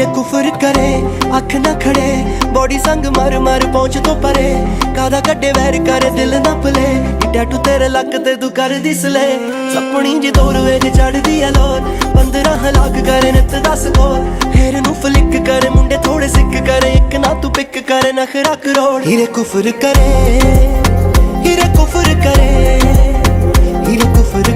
हीरे कुफर करे अख ना खड़े बॉडी संग मर मर पहुंच तो परे कादा कड्डे वैर करे दिल ना पले टैटू तेरे लक ते तू कर दिसले सपनी जी दूर वेज चढ़दी है लोर 15 लाख करे नित 10 कोर हेर नू फ्लिक करे मुंडे थोड़े सिक करे एक ना तू पिक करे नखरा करोड़ हीरे कुफर करे हीरे कुफर करे हीरे कुफर